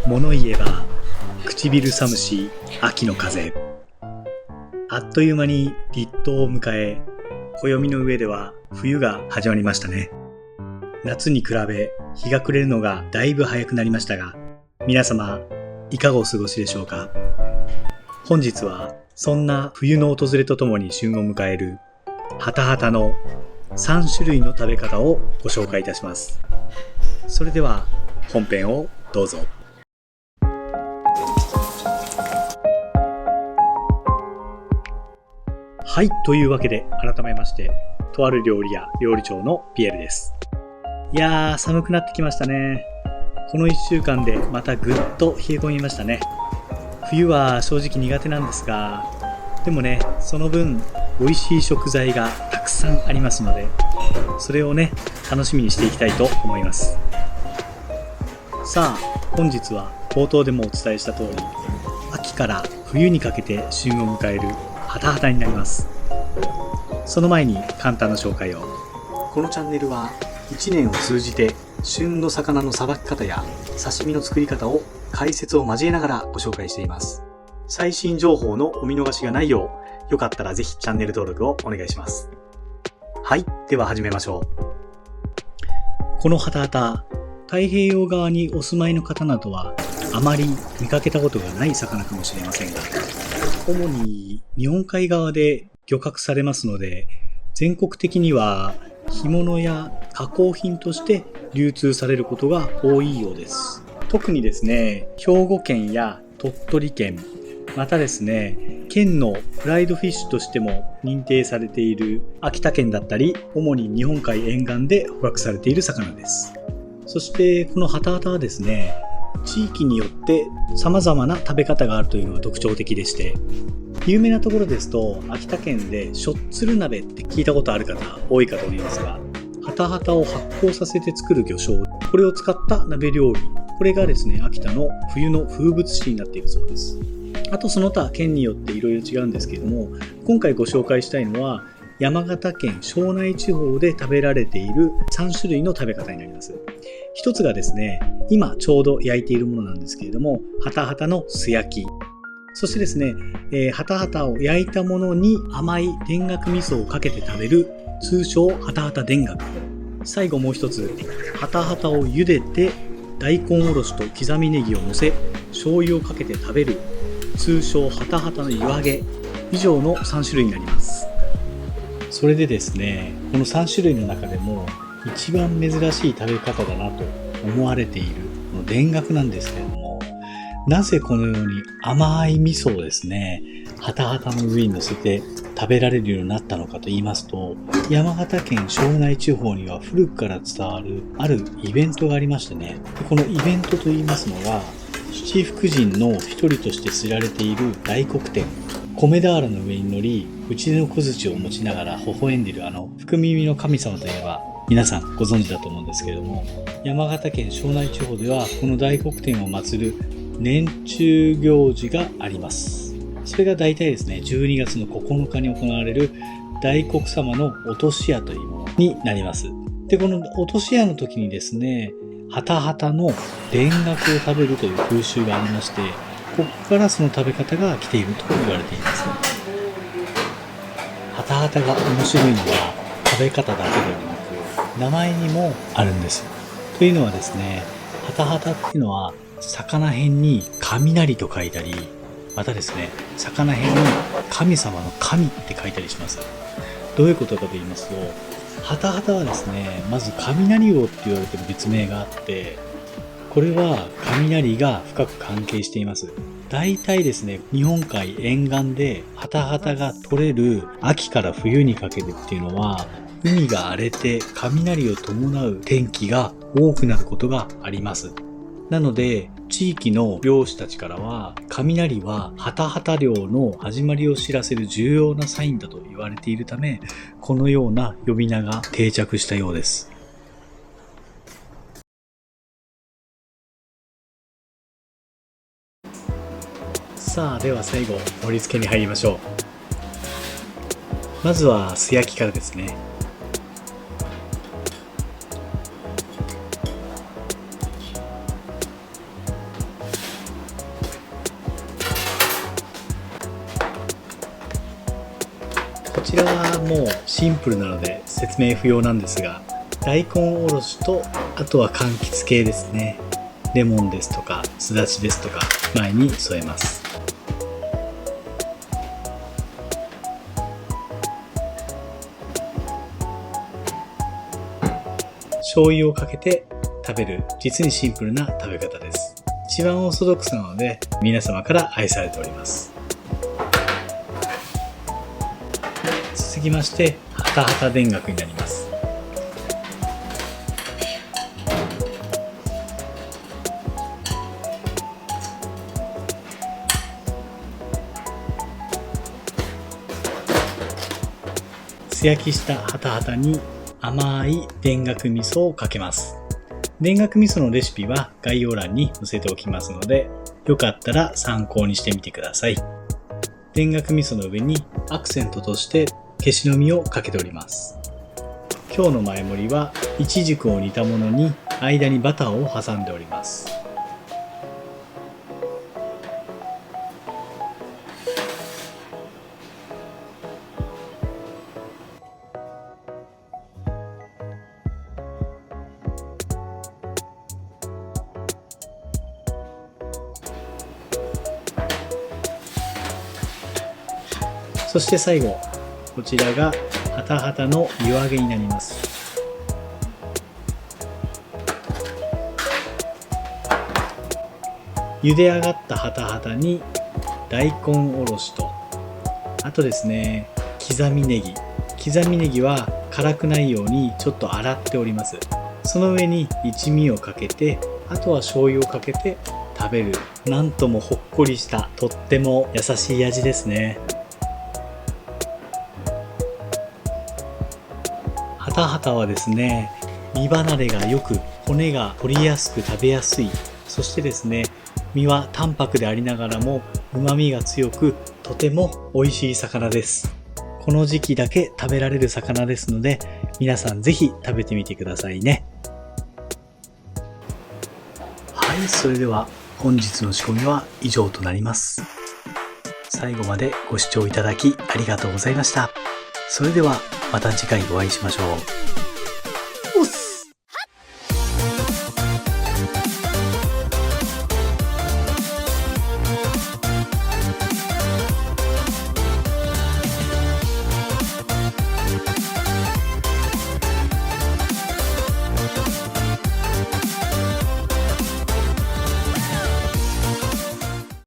物言えば唇寒し秋の風。あっという間に立冬を迎え、暦の上では冬が始まりましたね。夏に比べ日が暮れるのがだいぶ早くなりましたが、皆様いかがお過ごしでしょうか。本日はそんな冬の訪れとともに旬を迎えるハタハタの3種類の食べ方をご紹介いたします。それでは本編をどうぞ。はい、というわけで改めましてとある料理屋料理長のピエールです。いやー、寒くなってきましたね。この1週間でまたぐっと冷え込みましたね。冬は正直苦手なんですが、でもね、その分美味しい食材がたくさんありますので、それをね、楽しみにしていきたいと思います。さあ、本日は冒頭でもお伝えした通り、秋から冬にかけて旬を迎えるハタハタになります。その前に簡単な紹介を。このチャンネルは1年を通じて旬の魚のさばき方や刺身の作り方を解説を交えながらご紹介しています。最新情報のお見逃しがないよう、よかったらぜひチャンネル登録をお願いします。はい、では始めましょう。このハタハタ、太平洋側にお住まいの方などはあまり見かけたことがない魚かもしれませんが、主に日本海側で漁獲されますので、全国的には干物や加工品として流通されることが多いようです。特にですね、兵庫県や鳥取県、またですね、県のフライドフィッシュとしても認定されている秋田県だったり、主に日本海沿岸で捕獲されている魚です。そしてこのハタハタはですね、地域によって様々な食べ方があるというのが特徴的でして、有名なところですと秋田県でしょっつる鍋って聞いたことある方多いかと思いますが、ハタハタを発酵させて作る魚醤、これを使った鍋料理、これがですね、秋田の冬の風物詩になっているそうです。あとその他県によっていろいろ違うんですけれども、今回ご紹介したいのは山形県庄内地方で食べられている3種類の食べ方になります。一つがですね、今ちょうど焼いているものなんですけれども、ハタハタの素焼き。そしてですね、ハタハタを焼いたものに甘い田楽味噌をかけて食べる、通称ハタハタ田楽。最後もう一つ、ハタハタを茹でて大根おろしと刻みネギを乗せ、醤油をかけて食べる、通称ハタハタの湯揚げ。以上の3種類になります。それでですね、この3種類の中でも一番珍しい食べ方だなと思われているこの田楽なんですけれども、なぜこのように甘い味噌をですね、ハタハタの上に乗せて食べられるようになったのかと言いますと、山形県庄内地方には古くから伝わるあるイベントがありましてね、このイベントと言いますのが、七福神の一人として知られている大黒天。米俵の上に乗り、内出の小槌を持ちながら微笑んでいる福耳の神様といえば皆さんご存知だと思うんですけれども、山形県庄内地方ではこの大黒天を祀る年中行事があります。それが大体ですね、12月の9日に行われる大黒様の落とし屋というものになります。で、この落とし屋の時にですね、ハタハタの田楽を食べるという風習がありまして、ここからその食べ方が来ていると言われています。ハタハタが面白いのは食べ方だけではなく名前にもあるんです。というのはですね、ハタハタっていうのは魚辺に雷と書いたり、またですね、魚辺に神様の神って書いたりします。どういうことかと言いますと、ハタハタはですね、まず雷魚って言われている別名があって、これは雷が深く関係しています。大体ですね、日本海沿岸でハタハタが取れる秋から冬にかけてっていうのは、海が荒れて雷を伴う天気が多くなることがあります。なので、地域の漁師たちからは、雷はハタハタ漁の始まりを知らせる重要なサインだと言われているため、このような呼び名が定着したようです。さあ、では最後、盛り付けに入りましょう。まずは素焼きからですね。ちらはもうシンプルなので説明不要なんですが、大根おろしと、あとは柑橘系ですね。レモンですとかすだちですとか前に添えます。醤油をかけて食べる実にシンプルな食べ方です。一番オーソドックスなので皆様から愛されております。続きましてハタハタ田楽になります。素焼きしたハタハタに甘い田楽味噌をかけます。田楽味噌のレシピは概要欄に載せておきますので、よかったら参考にしてみてください。田楽味噌の上にアクセントとしてケシの実をかけております。今日の前盛りはイチジクを煮たものに間にバターを挟んでおります。そして最後、こちらがハタハタの湯揚げになります。茹で上がったハタハタに大根おろしと、あとですね、刻みネギ。刻みネギは辛くないようにちょっと洗っております。その上に一味をかけて、あとは醤油をかけて食べる。なんともほっこりした、とっても優しい味ですね。ハタハタはですね、身離れがよく、骨が取りやすく食べやすい。そしてですね、身は淡白でありながらも旨味が強く、とても美味しい魚です。この時期だけ食べられる魚ですので、皆さんぜひ食べてみてくださいね。はい、それでは本日の仕込みは以上となります。最後までご視聴いただきありがとうございました。それではまた次回お会いしましょう。